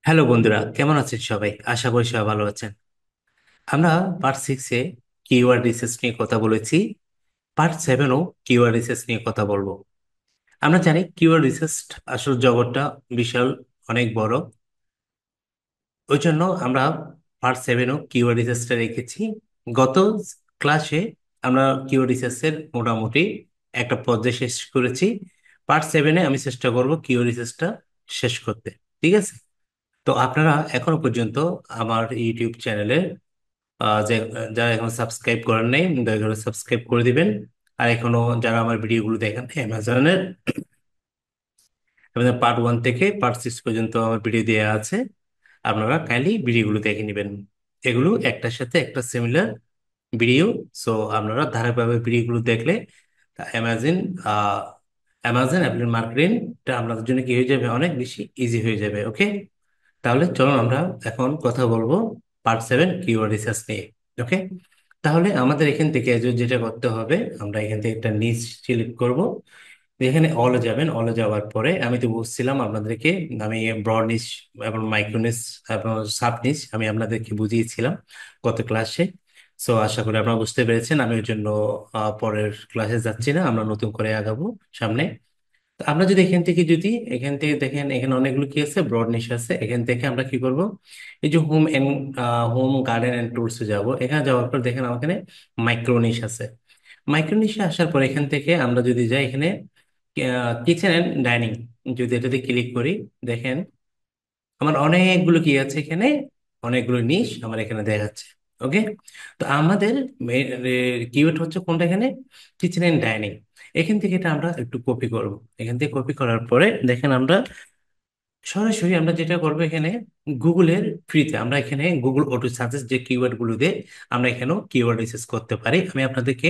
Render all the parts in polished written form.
Hello বন্ধুরা, কেমন আছেন সবাই? আশা করি সবাই ভালো আছেন। আমরা পার্ট 6-এ কিওয়ার্ড রিসার্চ নিয়ে কথা বলেছি। পার্ট 7-ও কিওয়ার্ড রিসার্চ নিয়ে কথা বলবো। আমরা জানি কিওয়ার্ড রিসার্চ আসলে জগৎটা বিশাল, অনেক বড়। ওই জন্য আমরা পার্ট 7-ও কিওয়ার্ড রিসার্চটা রেখেছি। গত ক্লাসে আমরা কিওয়ার্ড রিসার্চের মোটামুটি একটা পর্যায়ে শেষ করেছি। পার্ট 7-এ আমি চেষ্টা করব কিওয়ার্ড রিসার্চটা শেষ করতে। ঠিক আছে? তো আপনারা এখনো পর্যন্ত আমার ইউটিউব চ্যানেলে যারা এখন সাবস্ক্রাইব করেন নাই, দয়া করে সাবস্ক্রাইব করে দিবেন। আর এখনো যারা আমার ভিডিওগুলো দেখেন অ্যামাজনের, আমাদের পার্ট 1 থেকে পার্ট 6 পর্যন্ত আমার ভিডিও দেওয়া আছে। আপনারা কাইন্ডলি ভিডিওগুলো দেখে নেবেন। এগুলো একটার সাথে একটা সিমিলার ভিডিও। সো আপনারা ধারাবাহিকভাবে ভিডিওগুলো দেখলে অ্যামাজন আহ অ্যামাজন অ্যাপেল মার্কেটিংটা আপনাদের জন্য কি হয়ে যাবে, অনেক বেশি ইজি হয়ে যাবে। ওকে, তাহলে চলুন আমরা এখন কথা বলবো পার্ট 7 কিওয়ার্ড রিসার্চ নিয়ে। ওকে, তাহলে আমাদের এখান থেকে যেটা করতে হবে, আমরা এখান থেকে একটা নিচ সিলেক্ট করব। এখানে অলে যাবেন। অলে যাওয়ার পরে আমি তো বলছিলাম আপনাদেরকে, আমি ব্রড নিচ এবং মাইক্রো নিচ এবং সাব নিচ আমি আপনাদেরকে বুঝিয়েছিলাম গত ক্লাসে। সো আশা করি আপনারা বুঝতে পেরেছেন। আমি ওই জন্য পরের ক্লাসে যাচ্ছি না, আমরা নতুন করে আগাবো সামনে। তো আমরা যদি এখান থেকে দেখেন, এখানে অনেকগুলো কি আছে, ব্রড নিশ আছে। এখান থেকে আমরা কি করব, এই যে হোম গার্ডেন এন্ড টুলস যাব। এখানে যাওয়ার পর দেখেন আমার এখানে মাইক্রো নিশ আছে। মাইক্রো নিশে আসার পর এখান থেকে আমরা যদি যাই এখানে কিচেন এন্ড ডাইনিং, যদি এটাতে ক্লিক করি, দেখেন আমার অনেকগুলো কি আছে এখানে, অনেকগুলো নিশ আমার এখানে দেখাচ্ছে। ওকে, তো আমাদের কিওয়ার্ড হচ্ছে কোনটা এখানে, কিচেন এন্ড ডাইনিং। এখান থেকে এটা আমরা একটু কপি করব। এখান থেকে কপি করার পরে দেখেন আমরা সরাসরি আমরা যেটা করবো এখানে গুগলের ফ্রিতে আমরা এখানে গুগল অটো সাজেস্ট যে কিওয়ার্ড গুলো দিয়ে আমরা এখানেও কিওয়ার্ড রিসার্চ করতে পারি। আমি আপনাদেরকে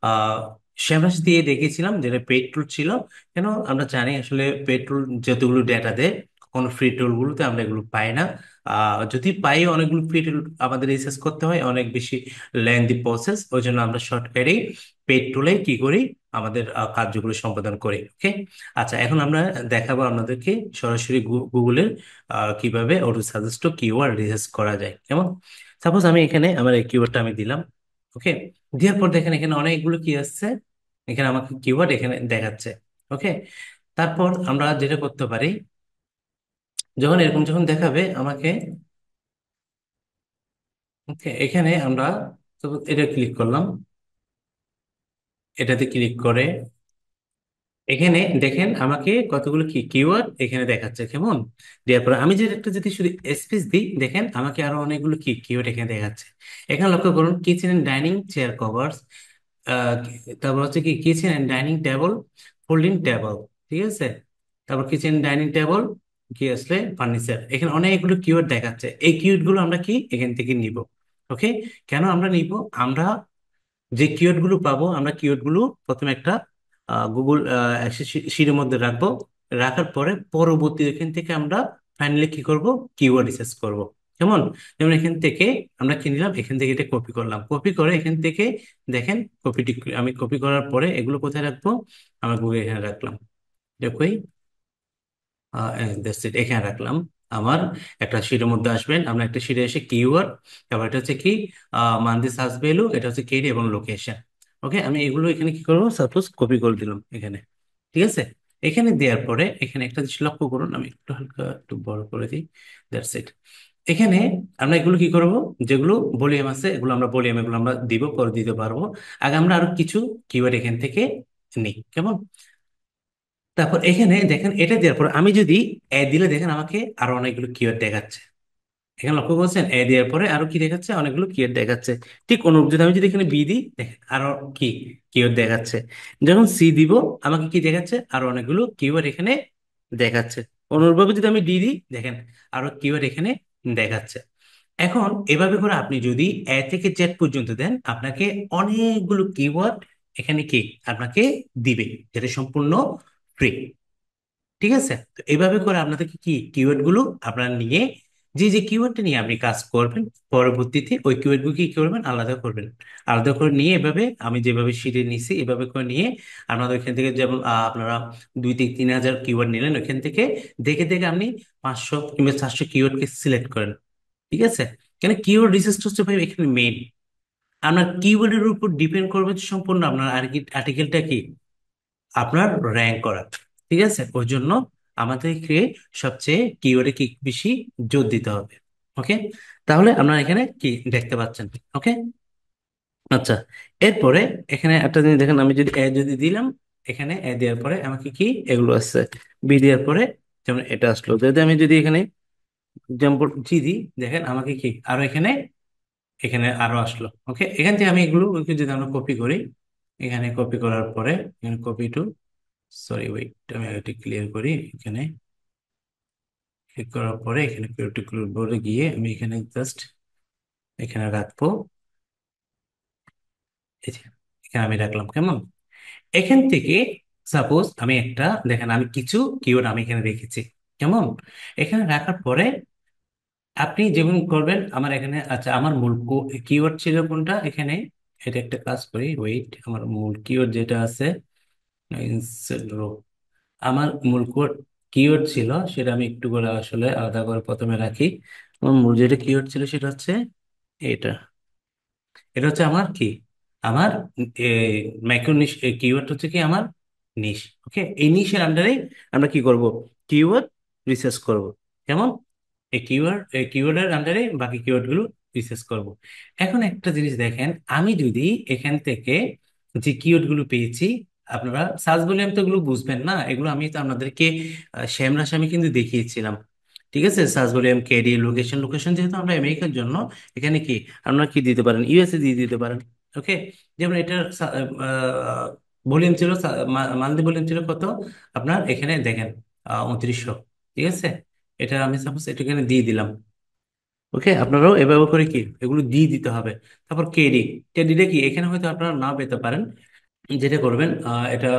আহ শ্যামাস দিয়ে দেখিয়েছিলাম যেটা পেড টুল ছিল। কেন আমরা জানি আসলে পেড টুল যতগুলো ডেটা দেয়, কোনো ফ্রি টুল গুলোতে আমরা এগুলো পাই না। যদি পাই, অনেকগুলো ফ্রি টুল আমাদের রিসার্চ করতে হয়, অনেক বেশি লেন্দি প্রসেস। ওই জন্য আমরা শর্টকাটে পেড টুলে কি করি, আমাদের কার্যগুলো সম্পাদন করি। ওকে, আচ্ছা, এখন আমরা দেখাবো আপনাদেরকে সরাসরি গুগলের কিভাবে অটো সাজেস্ট কিওয়ার্ড রিসার্চ করা যায়। কেমন, সাপোজ আমি এখানে আমার এই কিওয়ার্ডটা আমি দিলাম। ওকে, দেওয়ার পর দেখেন এখানে অনেকগুলো কি আসছে, এখানে আমাকে কিওয়ার্ড এখানে দেখাচ্ছে। ওকে, তারপর আমরা যেটা করতে পারি, যখন দেখাবে আমাকে, ওকে, এখানে আমরা suppose এটা ক্লিক করলাম। এটাতে ক্লিক করে এখানে দেখেন আমাকে কতগুলো কি কিওয়ার্ড এখানে দেখাচ্ছে। কেমন, দেওয়ার পরে আমি যদি একটা যদি শুধু স্পেস দিই, দেখেন আমাকে আরো অনেকগুলো কি কিওয়ার্ড এখানে দেখাচ্ছে। এখানে লক্ষ্য করুন, kitchen and dining chair covers, তারপর হচ্ছে কি kitchen and dining table, folding table. ঠিক আছে, তারপর কিচেন ডাইনিং টেবল কি আসলে ফার্নিচার। এখানে অনেকগুলো কিওয়ার্ড দেখাচ্ছে। এই কিওয়ার্ড গুলো আমরা কি এখান থেকে নিব। ওকে, কেন আমরা নিব, আমরা যে কিওয়ার্ড গুলো পাবো, আমরা কিওয়ার্ড গুলো প্রথমে একটা গুগল শিটের মধ্যে রাখবো। রাখার পরে পরবর্তী এখান থেকে আমরা ফাইনালি কি করব, কিওয়ার্ড রিসার্চ করব। কেমন, যেমন এখান থেকে আমরা কি নিলাম, এখান থেকে এটা কপি করলাম। কপি করে এখান থেকে দেখেন কপিটি আমি কপি করার পরে এগুলো কোথায় রাখবো, আমার গুগল এখানে রাখলাম। দেখো, দ্যাটস ইট, এখানে রাখলাম। আমার একটা শিটের মধ্যে আসবেন, আমরা একটা শিটে এসে কিওয়ার্ড, তারপর এটা হচ্ছে কি মান্থলি সার্চ ভ্যালু, এটা হচ্ছে কেডি এবং লোকেশন। ওকে, আমি এগুলো এখানে কি করবো, সাপোজ কপি করে দিলাম এখানে। ঠিক আছে, এখানে দেওয়ার পরে এখানে একটা জিনিস লক্ষ্য করুন, আমি একটু হালকা একটু বড় করে দিই। দ্যাটস ইট, এখানে আমরা এগুলো কি করব, যেগুলো ভলিউম আছে এগুলো আমরা ভলিউম এগুলো আমরা দিব, পরে দিতে পারবো। আগে আমরা আরো কিছু কিওয়ার্ড এখান থেকে নিই। কেমন, তারপর এখানে দেখেন এটা দেওয়ার পর আমি যদি এ দিলে দেখেন আমাকে আরো অনেকগুলো কিওয়ার্ড দেখাচ্ছে। এখানে লক্ষ্য করছেন, এ দেওয়ার পরে আরো কি দেখাচ্ছে, অনেকগুলো কিওয়ার্ড দেখাচ্ছে। ঠিক অনুরূপ যদি আমি যদি এখানে বি দিই, দেখেন আরো কি কিওয়ার্ড দেখাচ্ছে। যখন সি দিব, আমাকে কি দেখাচ্ছে, আরো অনেকগুলো কিওয়ার্ড এখানে দেখাচ্ছে। অনুরূপভাবে যদি আমি ডি দিই, দেখেন আরো কিওয়ার্ড এখানে দেখাচ্ছে। এখন এভাবে করে আপনি যদি এ থেকে জেড পর্যন্ত দেন, আপনাকে অনেকগুলো কিওয়ার্ড এখানে কি আপনাকে দিবে, যেটা সম্পূর্ণ ফ্রি। ঠিক আছে, তো এইভাবে করে আপনাদেরকে কি কিওয়ার্ড গুলো আপনারা নিয়ে যে যে কিওয়ার্ডটা নিয়ে আপনি কাজ করবেন, পরবর্তীতে ওই কিওয়ার্ডগুলো কি করবেন, আলাদা করবেন। আলাদা করে নিয়ে এভাবে আমি যেভাবে শিটে নিছি এভাবে করে নিয়ে আপনাদের ওইখান থেকে যেমন আপনারা 2 থেকে 3 হাজার কিওয়ার্ড নিলেন, ওইখান থেকে দেখে দেখে আপনি 500 কিংবা 400 কিওয়ার্ডকে সিলেক্ট করেন। ঠিক আছে? কেন কিওয়ার্ড রিসার্চ হচ্ছে ভাই এখানে মেইন। আপনার কিওয়ার্ডের উপর ডিপেন্ড করবে যে সম্পূর্ণ আপনার আর্টিকেলটা কি আপনার র্যাঙ্ক করা। ঠিক আছে? ওই জন্য আমাদেরকে সবচেয়ে কিওয়ার্ডে কি বেশি জোর দিতে হবে। ওকে, তাহলে আপনারা এখানে কি দেখতে পাচ্ছেন? ওকে, আচ্ছা। এরপরে এখানে একটা জিনিস দেখেন, আমি যদি এ যদি দিলাম, এখানে এ দেওয়ার পরে আমাকে কি এগুলো আসছে, বি দেওয়ার পরে যেমন এটা আসলো, যদি আমি যদি এখানে এক্সাম্পল জি দিই, দেখেন আমাকে কি আরো এখানে এখানে আরো আসলো। ওকে, এখান থেকে আমি এগুলো যদি আমরা কপি করি, এখানে কপি করার পরে এখানে কপি টু, সরি ওয়েট, আমি এটা ক্লিয়ার করি। এখানে ক্লিক করার পরে এখানে পার্টিকুলার বোর্ডে গিয়ে আমি এখানে জাস্ট এখানে রাখবো। এই যে, এখানে আমি রাখলাম কেমন। এখান থেকে সাপোজ আমি একটা দেখেন আমি কিছু কিওয়ার্ড আমি এখানে রেখেছি কেমন। এখানে রাখার পরে আপনি যেমন করবেন, আমার এখানে আচ্ছা আমার মূল কিওয়ার্ড ছিল কোনটা এখানে, এটা একটা কাজ করি, ওয়েট, আমার মূল কিওয়ার্ড যেটা আছে রো, আমার মূল কিওয়ার্ড ছিল সেটা আমি একটু করে আসলে আলাদা করে প্রথমে রাখি। আমার মূল যেটা কিওয়ার্ড ছিল সেটা হচ্ছে এটা। এটা হচ্ছে আমার কি, আমার মাইক্রো নিশ কিওয়ার্ড হচ্ছে কি আমার নিশ। ওকে, এই নিশের আন্ডারে আমরা কি করব, কিওয়ার্ড রিসার্চ করব। কেমন, এই কিওয়ার্ডের আন্ডারে বাকি কিওয়ার্ড গুলো রিসার্চ করব। এখন একটা জিনিস দেখেন, আমি যদি এখান থেকে যে কিওয়ার্ড গুলো পেয়েছি, আপনারা সার্চ বলে আমি তো এগুলো বুঝবেন না, এগুলো আমি তো আপনাদেরকে শ্যামরাশ আমি কিন্তু দেখিয়েছিলাম। ঠিক আছে, search volume, KD, location, location যেহেতু আমরা আমেরিকার জন্য এখানে কি আপনারা কি দিতে পারেন, ইউএসএ দিয়ে দিতে পারেন। ওকে, যেমন এটার ভলিউম ছিল, মান্থলি ভলিউম ছিল কত, আপনার এখানে দেখেন 2900। ঠিক আছে, এটা আমি সাপোজ এটা এখানে দিয়ে দিলাম। ওকে, আপনারাও এভাবে করে কি এগুলো দিয়ে দিতে হবে। তারপর কেডি, কেডিটা কি এখানে হয়তো আপনারা না পেতে পারেন। যেটা করবেন এটা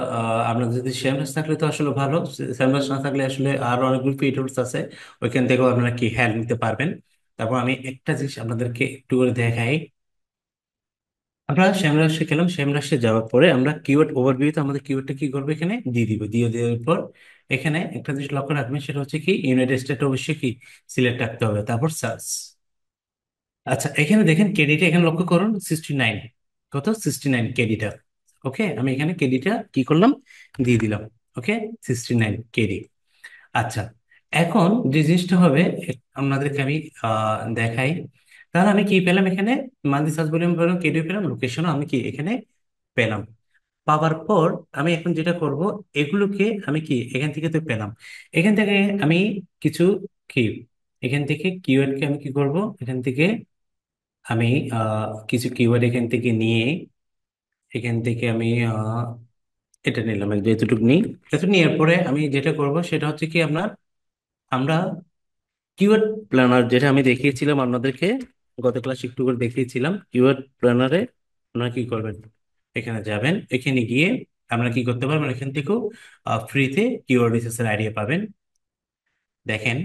আপনার যদি সেমরাস থাকলে তো আসলে ভালো, সেমরাস না থাকলে আসলে আরো অনেকগুলো ফ্রি টুলস আছে, ওইখান থেকেও আপনারা কি হেল্প নিতে পারবেন। তারপর আমি একটা জিনিস আপনাদেরকে একটু করে দেখাই। আমরা সেমরাসে গেলাম, সেমরাসে যাওয়ার পরে আমরা কিওয়ার্ড ওভারভিউতে আমাদের কিওয়ার্ডটা কি করবো এখানে দিয়ে দিব, দিয়ে দেওয়ার পর এখানে একটা জিনিস লক্ষ্য রাখবেন, সেটা হচ্ছে কি ইউনাইটেড স্টেট অবশ্যই কি সিলেক্ট রাখতে হবে, তারপর সার্চ। আচ্ছা, এখানে দেখেন কেডিটা এখানে লক্ষ্য করুন 69, কত 69 কেডিটা। ওকে, আমি এখানে কেডিটা কি করলাম দিয়ে দিলাম। ওকে, 69 কেডি। আচ্ছা, এখন যে জিনিসটা হবে আপনাদেরকে আমি দেখাই। তাহলে আমি কি পেলাম এখানে, মাল্টি সার্চ ভলিউম পেলাম, কেডিও পেলাম, লোকেশনও আমি কি এখানে পেলাম। পাওয়ার পর আমি এখন যেটা করব, এগুলোকে আমি কি এখান থেকে তো পেলাম, এখান থেকে আমি কিছু কি এখান থেকে কিওয়ার্ডকে আমি কি করব, এখান থেকে আমি কিছু কিওয়ার্ড এখান থেকে নিয়ে, এখান থেকে আমি এটা নিলাম, যেহেতুটুকু নিই, এত নেওয়ার পরে আমি যেটা করব সেটা হচ্ছে কি আমরা কিওয়ার্ড প্ল্যানার যেটা আমি দেখিয়েছিলাম আপনাদেরকে, গত ক্লাসে একটু করে দেখিয়েছিলাম, কিওয়ার্ড প্ল্যানারে আপনারা কি করবেন, এখানে যাবেন, এখানে গিয়ে আপনারা কি করতে পারবেন, এখান থেকেও ফ্রিতে কিওয়ার্ড রিসার্চের আইডিয়া পাবেন। দেখেন,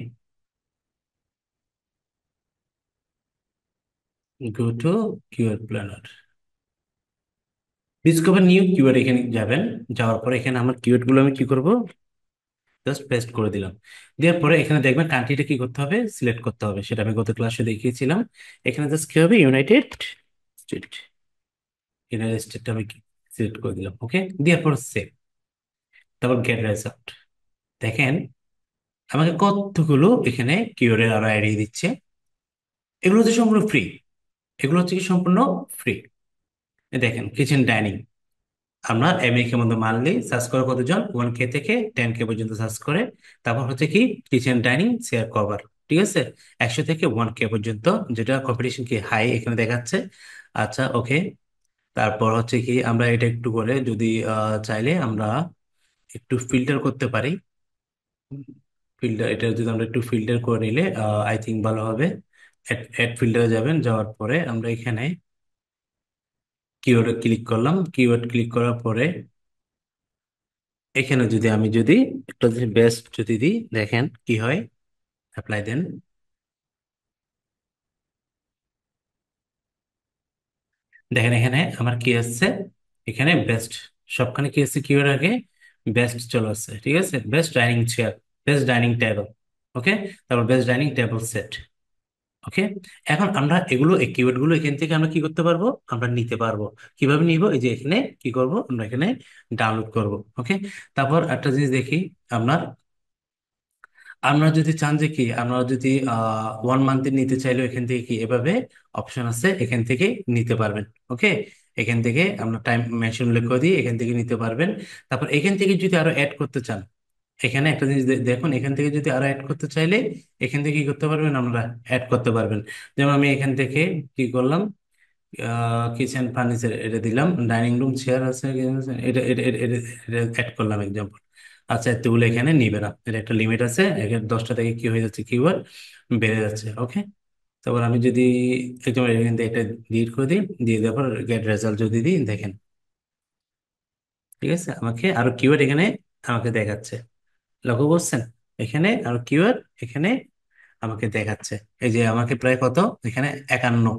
go to keyword planner, discover new keyword, এখানে যাবেন, যাওয়ার পরে এখানে আমার কিওয়ার্ড গুলো আমি কি করব, জাস্ট পেস্ট করে দিলাম। দেওয়ার পরে এখানে দেখবেন কান্ট্রিটা কি করতে হবে, সিলেক্ট করতে হবে, সেটা আমি গত ক্লাসে দেখিয়েছিলাম। এখানে জাস্ট কি হবে, ইউনাইটেড স্টেট, ইউনাইটেড স্টেটটা আমি সিলেক্ট করে দিলাম। ওকে, দেওয়ার পর সেভ, তারপর গেট রেজাল্ট। দেখেন আমাকে কতগুলো এখানে কিওয়ার্ডের আরো এড়িয়ে দিচ্ছে। এগুলো হচ্ছে সম্পূর্ণ ফ্রি, এগুলো হচ্ছে কি সম্পূর্ণ ফ্রি। দেখেন কিচেন ডাইনিং, আমরা আমেরিকার মধ্যে মানলি সার্চ করে কতজন, 1K থেকে 10K পর্যন্ত সার্চ করে। তারপর হচ্ছে কি কিচেন ডাইনিং শেয়ার কভার, ঠিক আছে, 100 থেকে 1K পর্যন্ত, যেটা কম্পিটিশন কি হাই এখানে দেখাচ্ছে। আচ্ছা, ওকে। তারপর হচ্ছে কি আমরা এটা একটু করে যদি চাইলে আমরা একটু ফিল্টার করতে পারি। ফিল্টার, এটা যদি আমরা একটু ফিল্টার করে নিলে আই থিঙ্ক ভালো হবে। অ্যাড ফিল্টারে যাবেন, যাওয়ার পরে আমরা এখানে কিওয়ার্ডে ক্লিক করলাম, কিওয়ার্ড ক্লিক করার পরে এখানে যদি আমি যদি একটা বেস্ট যদি দিই, দেখেন কি হয়, অ্যাপ্লাই দেন। দেখেন এখানে আমার কি আসছে, এখানে বেস্ট, সবখানে কি আসছে কিওয়ার্ড আগে বেস্ট চলে আসছে, ঠিক আছে, best dining chair, best dining table, okay, তারপর best dining table set, okay. এখন আমরা এগুলো এই কিওয়ার্ড গুলো এখান থেকে আমরা কি করতে পারবো, আমরা নিতে পারবো। কিভাবে নিব, এই যে এখানে কি করব, আমরা এখানে ডাউনলোড করব, ওকে। তারপর একটা জিনিস দেখি, আপনার আমরা যদি চান যে কি, আমরা যদি 1 মান্থের নিতে চাইলে এখান থেকে কি এভাবে অপশন আছে, এখান থেকে নিতে পারবেন, ওকে। এখান থেকে আমরা টাইম মেশিন উল্লেখ করে দিই, এখান থেকে নিতে পারবেন। তারপর এখান থেকে যদি আরো অ্যাড করতে চান, এখানে একটা জিনিস দেখুন, এখান থেকে যদি আরো অ্যাড করতে চাইলে এখান থেকে কি করতে পারবেন, আমরা অ্যাড করতে পারবেন। যেমন আমি এখান থেকে কি করলাম, কিচেন ফার্নিচার এটা দিলাম, ডাইনিং রুম চেয়ার আছে, এটা এটা এটা অ্যাড করলাম এক্সাম্পল। আচ্ছা, এতগুলো এখানে নিবে না, এটা একটা লিমিট আছে, এখানে 10টা থেকে কি হয়ে যাচ্ছে, কিওয়ার্ড বেড়ে যাচ্ছে, ওকে। তারপর আমি যদি একদম এখান থেকে এটা ডিলিট করে দিই, দিয়ে দেওয়ার পর গেট রেজাল্ট যদি দিই, দেখেন, ঠিক আছে, আমাকে আরো কিওয়ার্ড এখানে আমাকে দেখাচ্ছে, লক্ষ্য করছেন, এখানে আরো কিওয়ার্ড এখানে আমাকে দেখাচ্ছে। এই যে আমাকে প্রায় কত, এখানে 51,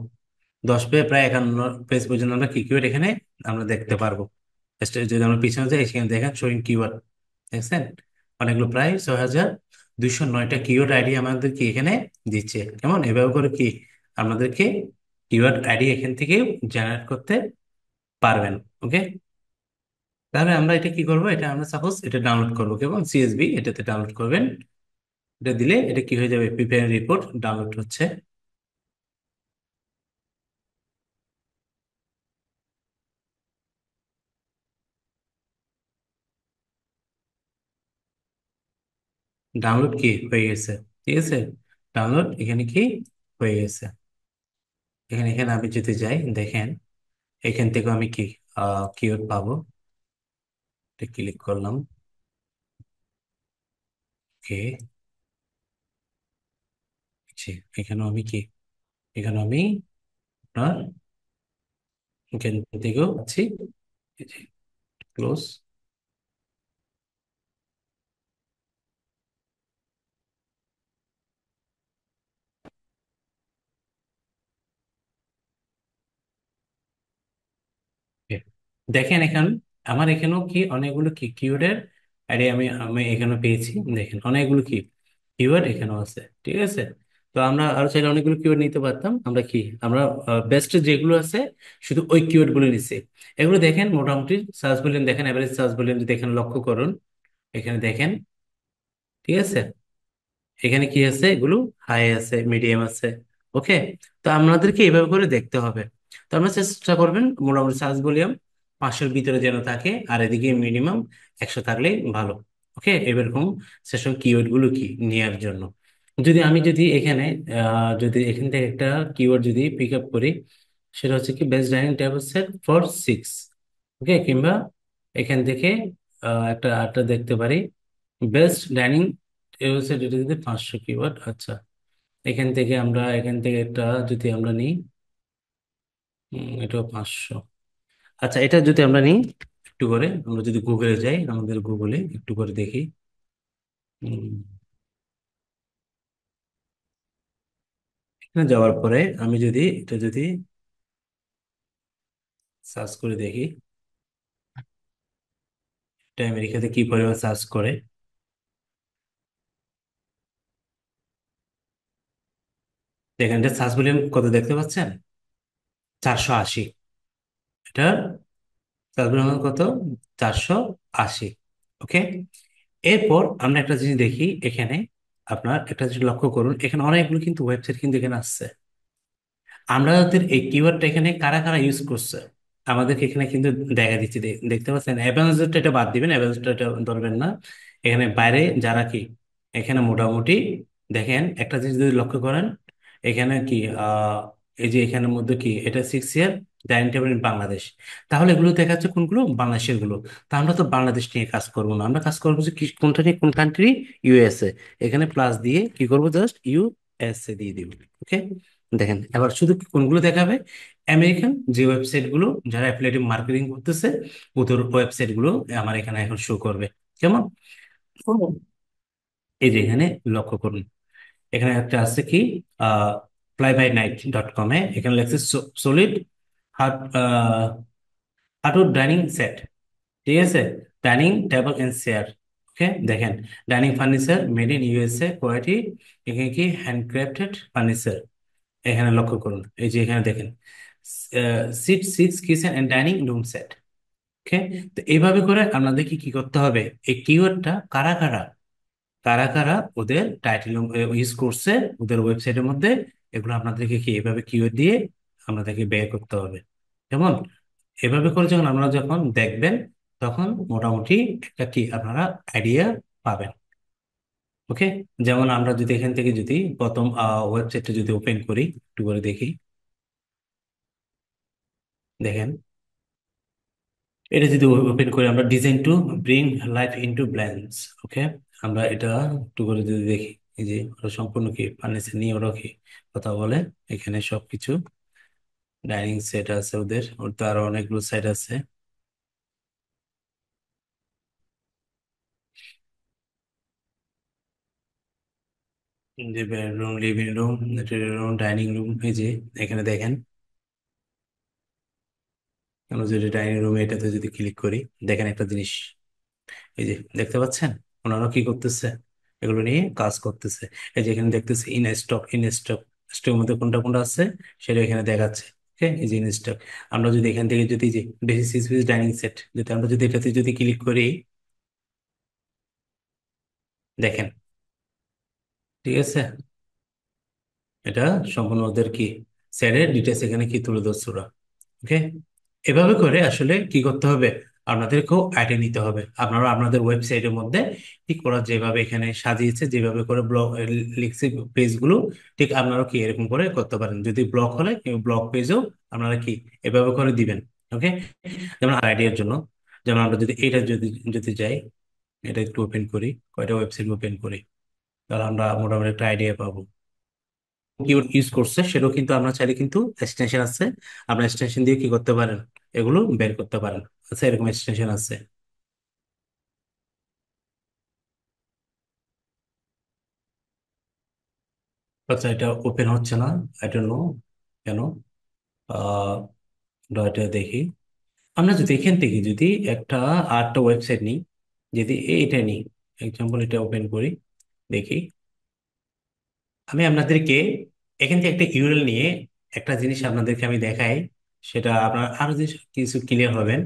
10 পেজ, প্রায় 51 পেজ পর্যন্ত আমরা কি কিওয়ার্ড এখানে আমরা দেখতে পারবো। যদি আমরা পিছনে যাই, সেখানে দেখেন শোয়িং কিওয়ার্ড, দেখছেন, অনেকগুলো প্রায় 6209টা কিওয়ার্ড আইডি আমাদের কি এখানে দিচ্ছে। কেমন, এভাবে করে কি আমাদেরকে কিওয়ার্ড আইডি এখান থেকে জেনারেট করতে পারবেন, ওকে। তাহলে আমরা এটা কি করব, এটা আমরা সাপোজ এটা ডাউনলোড করবো, কেমন, সিএসবি এটাতে ডাউনলোড করবেন। এটা দিলে এটা কি হয়ে যাবে, প্রিপেয়ার রিপোর্ট ডাউনলোড হচ্ছে। ডাউনলোড কি হয়ে গেছে, ঠিক আছে, ডাউনলোড এখানে কি হয়ে গেছে। এখানে এখানে আমি যদি যাই, দেখেন এখান থেকে আমি কি কিওয়ার্ড পাবো, এটা ক্লিক করলাম, ওকে। এখানে আমি কি, এখানে আমি আপনার এখান থেকেও আছি, ক্লোজ। দেখেন এখন আমার এখানেও কি অনেকগুলো কি কিওয়ার্ডের আইডি আমি আমি এখানে পেয়েছি, দেখেন অনেকগুলো কি কিওয়ার্ড এখানেও আছে, ঠিক আছে। তো আমরা আরো চাইলে অনেকগুলো কিওয়ার্ড নিতে পারতাম, আমরা কি আমরা বেস্ট যেগুলো আছে শুধু ওই কিওয়ার্ড গুলো নিচ্ছি। এগুলো দেখেন মোটামুটি সার্চ বলেন, দেখেন এভারেজ সার্চ বলেন যদি এখানে লক্ষ্য করুন, এখানে দেখেন, ঠিক আছে, এখানে কি আছে, এগুলো হাই আছে, মিডিয়াম আছে, ওকে। তো আপনাদেরকে এইভাবে করে দেখতে হবে। তো আপনারা চেষ্টা করবেন মোটামুটি সার্চ ভলিউম 500-এর ভিতরে যেন থাকে, আর এদিকে মিনিমাম 100 থাকলেই ভালো, ওকে। এরকম সেসব কিওয়ার্ড গুলো কি নেওয়ার জন্য, যদি এখানে যদি এখান থেকে একটা কিওয়ার্ড যদি পিক আপ করি, সেটা হচ্ছে কি best dining table set for 6, ওকে, কিংবা এখান থেকে একটা আটটা দেখতে পারি, বেস্ট ডাইনিং টেবিল সেট, এটা যদি 500 কিওয়ার্ড, আচ্ছা, এখান থেকে একটা যদি আমরা নিই, এটাও 500, আচ্ছা, এটা যদি আমরা নিই, একটু করে আমরা যদি গুগলে যাই, আমাদের গুগলে একটু করে দেখি, উম, এখানে যাওয়ার পরে আমি যদি এটা যদি সার্চ করে দেখি, এটা আমেরিকাতে কি পরিমাণ সার্চ করে, দেখেন এটা সার্চ ভলিউম কত দেখতে পাচ্ছেন, 480, এটা সার্চ ভলিউম কত, 480, ওকে। এরপর আমরা একটা জিনিস দেখি এখানে, আপনার একটা জিনিস লক্ষ্য করুন, এখানে অনেকগুলো কিন্তু ওয়েবসাইট কিন্তু এখানে আসছে। আমাদের এই কিওয়ার্ডটা এখানে কারা কারা ইউজ করছে আমাদেরকে এখানে কিন্তু দেখা দিচ্ছে, দেখতে পাচ্ছেন, অ্যাভেঞ্জারটা এটা বাদ দিবেন, অ্যাভেঞ্জারটা এটা ধরবেন না। এখানে বাইরে যারা কি, এখানে মোটামুটি দেখেন একটা জিনিস যদি লক্ষ্য করেন, এখানে কি এই যে এখানের মধ্যে কি এটা 6 ইয়ার ডাইনিং টেবিল ইন বাংলাদেশ, তাহলে এগুলো দেখা যাচ্ছে কোনগুলো, বাংলাদেশের গুলো। তা আমরা তো বাংলাদেশ নিয়ে কাজ করবো না, আমরা কাজ করবো যে কোনটা নিয়ে, কোন কান্ট্রি, ইউএসএ, এখানে প্লাস দিয়ে কি করবো, জাস্ট ইউএসএ দিয়ে দিব, ওকে। দেখেন এবার শুধু কোনগুলো দেখাবে, আমেরিকান যে ওয়েবসাইট গুলো যারা অ্যাফিলিয়েটিভ মার্কেটিং করতেছে, ওদের ওয়েবসাইট গুলো আমার এখানে এখন শো করবে, কেমন। হুম। এই যে এখানে লক্ষ্য করুন, এখানে একটা আছে কি, ফ্লাই বাই নাইট ডট কমে, এখানে লেখছে সলিড হাট হাঁটুর ডাইনিং সেট, ঠিক আছে, ডাইনিং টেবিল এন্ড চেয়ার। ওকে, দেখেন, dining furniture made in USA quality, এখানে কি হ্যান্ডক্রাফটেড ফার্নিচার। এখানে লক্ষ্য করুন, এই যে এখানে দেখেন, seat six kitchen and dining room set. Okay, তো এইভাবে করে আপনাদেরকে কি করতে হবে, এই কিওয়ার্ডটা কারা কারা কারা কারা ওদের টাইটেল ইউজ করছে ওদের ওয়েবসাইটের মধ্যে, এগুলো আপনাদেরকে কি এভাবে কিওয়ার্ড দিয়ে আপনাদেরকে বের করতে হবে। যেমন এভাবে করে যখন আপনারা যখন দেখবেন, তখন মোটামুটি একটা কি আপনারা আইডিয়া পাবেন। ওকে, যেমন আমরা যদি এখান থেকে যদি প্রথম ওয়েবসাইটটা যদি ওপেন করি, একটু করে দেখি, দেখেন, এটা যদি ওপেন করি আমরা, design to bring life into blends. Okay, আমরা এটা একটু করে যদি দেখি, এই যে ওরা সম্পূর্ণ কি ফার্নিচার নিয়ে ওরা কি কথা বলে, এখানে সবকিছু ডাইনিং সেট আছে ওদের, ওর তো আরো অনেকগুলো সেট আছে, যে bedroom, living room, room, dining room. এই যে এখানে দেখেন, আমরা যদি ডাইনিং রুমে এটাতে যদি ক্লিক করি, দেখেন একটা জিনিস, এই যে দেখতে পাচ্ছেন, ওনারা কি করতেছে, এগুলো নিয়ে কাজ করতেছে। এই যে এখানে দেখতেছে ইন স্টক, ইন স্টক, স্টকের মধ্যে কোনটা কোনটা আছে সেটা এখানে দেখাচ্ছে। ওকে, এই যে ইন স্টক। আমরা যদি এখান থেকে যদি যে বেশি সিক্স পিস ডাইনিং সেট, যদি আমরা যদি এটাতে যদি ক্লিক করি, দেখেন, ঠিক আছে, এটা সম্পূর্ণ ওদের কি স্যারের ডিটেলস এখানে কি তুলে ধরছে ওরা। ওকে, এভাবে করে আসলে কি করতে হবে, আপনাদেরকেও আইডিয়া নিতে হবে। আপনারা আপনাদের ওয়েবসাইটের মধ্যে ঠিক ওরা যেভাবে এখানে সাজিয়েছে, যেভাবে করে ব্লগ লিখছে পেজগুলো, ঠিক আপনারাও কি এরকম করে করতে পারেন। যদি ব্লগ হলে ব্লগ পেজও আপনারা কি এভাবে করে দিবেন। ওকে, যেমন আইডিয়ার জন্য, যেমন আমরা যদি এটা যদি যদি যাই, এটা একটু ওপেন করি, কয়টা ওয়েবসাইট ওপেন করি, তাহলে আমরা মোটামুটি একটা আইডিয়া পাবো কিওয়ার্ড ইউজ করছে। সেটাও কিন্তু আমরা চাইলে কিন্তু এক্সটেনশন আছে, আমরা এক্সটেনশন দিয়ে কি করতে পারেন, এগুলো বের করতে পারেন। আচ্ছা, এরকম এক্সটেনশন আছে। আচ্ছা, এটা ওপেন হচ্ছে না, আই ডোন্ট নো কেন। আহ এটা দেখি, আমরা যদি এখান থেকে যদি একটা আরেকটা ওয়েবসাইট নিই, যদি এইটা নিই, এক্সাম্পল এটা ওপেন করি, দেখি, আমি আপনাদেরকে এখান থেকে একটা ইউআরএল নিয়ে একটা জিনিস আপনাদেরকে আমি দেখাই, সেটা আপনার আরো যে কিছু ক্লিয়ার হবেন।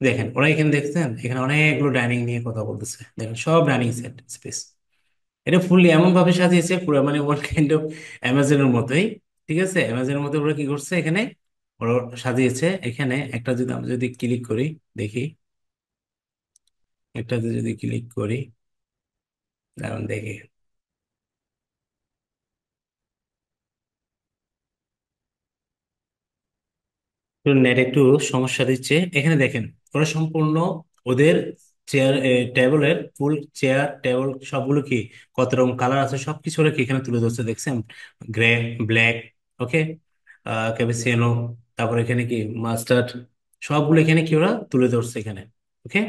দেখেন, ওরা এখানে দেখছেন, এখানে অনেকগুলো ডাইনিং নিয়ে কথা বলতেছে, দেখেন সব ডাইনিং সেট স্পেস। এটা ফুললি এমন ভাবে সাজিয়েছে, পুরো মানে ওয়ান কাইন্ড অফ অ্যামাজনের মতোই। ঠিক আছে, অ্যামাজনের মতো ওরা কি করছে এখানে, ওরা সাজিয়েছে। এখানে একটা যদি আমরা যদি ক্লিক করি, দেখি, একটাতে যদি ক্লিক করি, এখন দেখি, নেট একটু সমস্যা দিচ্ছে। এখানে দেখেন, ওরা সম্পূর্ণ ওদের চেয়ার টেবিলের ফুল চেয়ার টেবিল সবগুলো কি কত রকম কালার আছে সবকিছু ওরা কি এখানে তুলে ধরছে, দেখছেন, গ্রে, ব্ল্যাক, ওকে, ক্যাবেসিয়ানো, তারপর এখানে কি মাস্টার্ড, সবগুলো এখানে কি ওরা তুলে ধরছে এখানে। ওকে,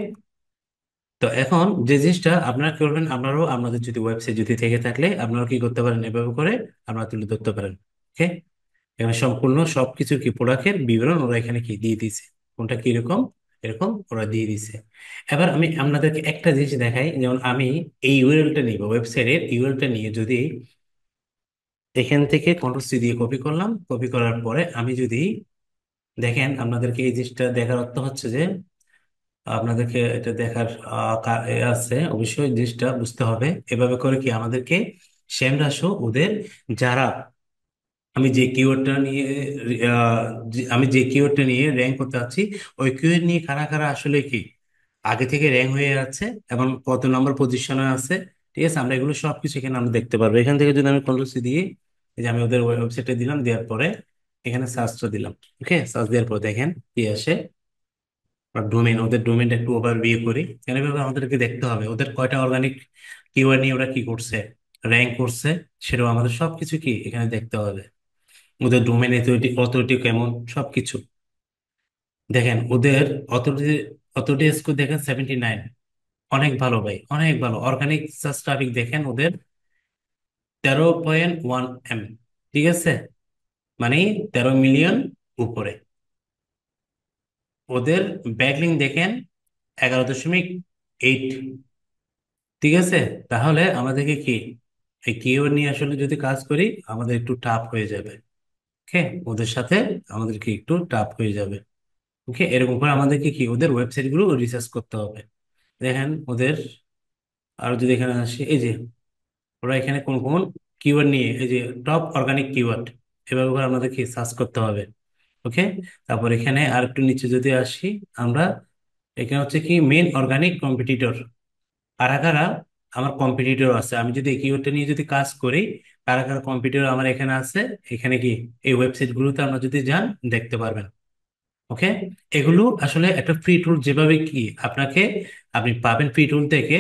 তো এখন যে জিনিসটা আপনারা কি করবেন, আপনারাও আপনাদের যদি ওয়েবসাইট যদি থেকে থাকলে আপনারা কি করতে পারেন, এভাবে করে আপনারা তুলে ধরতে পারেন। ওকে, এখানে সম্পূর্ণ সবকিছু কি প্রোডাক্টের বিবরণ ওরা এখানে কি দিয়ে দিছে, কোনটা কিরকম এরকম ওরা দিয়ে দিছে। এবার আমি আপনাদেরকে একটা জিনিস দেখাই, যেমন আমি এই ইউআরএলটা নিব, ওয়েবসাইটের ইউআরএলটা নিয়ে যদি এখান থেকে কন্ট্রোল সি দিয়ে কপি করলাম, কপি করার পরে আমি যদি দেখেন, আপনাদেরকে এই জিনিসটা দেখার অর্থ হচ্ছে যে আপনাদেরকে এটা দেখার আছে, অবশ্যই জিনিসটা বুঝতে হবে। এভাবে করে কি আমাদেরকে সেম রাশো ওদের যারা, আমি যে কিওয়ার্ডটা নিয়ে আমি যে কিওয়ার্ডটা নিয়ে র্যাঙ্ক করতে চাচ্ছি, ওই কিওয়ার্ড নিয়ে কারা কারা আসলে কি আগে থেকে র্যাঙ্ক হয়ে আছে এবং কত নম্বর পজিশনে আছে। ঠিক আছে, আমরা এগুলো সবকিছু এখানে আমরা দেখতে পারবো। এখান থেকে যদি আমি কন্ট্রোল সি দিই, এই যে আমি ওদের ওয়েবসাইটে দিলাম, দেওয়ার পরে এখানে সার্চটা দিলাম। ওকে, সার্চ দেওয়ার পর দেখেন কি আসে, ডোমেন, ওদের ডোমেনটা একটু ওভারভিউ করি। কেন এভাবে আমাদেরকে দেখতে হবে ওদের কয়টা অর্গানিক কিওয়ার্ড নিয়ে ওরা কি করছে, র্যাঙ্ক করছে, সেটাও আমাদের সবকিছু কি এখানে দেখতে হবে। ওদের ডোমেন অথরিটি অথরিটি কেমন, সবকিছু দেখেন। ওদের অথরিটি অথরিটি স্কোর দেখেন 79, অনেক ভালো ভাই, অনেক ভালো। অর্গানিক সার্চ ট্রাফিক দেখেন ওদের 13.1 M, ঠিক আছে, মানে 13 মিলিয়ন উপরে ওদের ব্যাকলিং দেখেন 11.8। ঠিক আছে, তাহলে আমাদেরকে কি এই কিওয়ার্ড নিয়ে আসলে যদি কাজ করি আমাদের একটু টাফ হয়ে যাবে। ওকে, ওদের সাথে আমাদেরকে একটু টাফ হয়ে যাবে। ওকে, এরকম করে আমাদেরকে কি ওদের ওয়েবসাইট গুলো রিসার্চ করতে হবে। দেখেন ওদের, আরো যদি এখানে আসি, এই যে ওরা এখানে কোন কোন কিওয়ার্ড নিয়ে, এই যে টপ অর্গানিক কিওয়ার্ড, এভাবে করে আমাদেরকে সার্চ করতে হবে। ওকে, তারপর এখানে আর একটু নিচে যদি আসি আমরা, এখানে হচ্ছে কি মেন অর্গানিক কম্পিটিটর, কারা কারা আমার কম্পিটিটর আছে, আমি যদি এই কিওয়ার্ডটা নিয়ে যদি কাজ করি কারা কারা কম্পিটিটর আমার এখানে আছে, এখানে কি এই ওয়েবসাইট গুলোতে আমরা যদি যান দেখতে পারবেন। ওকে, এগুলো আসলে একটা ফ্রি টুল, যেভাবে কি আপনাকে আপনি পাবেন ফ্রি টুল থেকে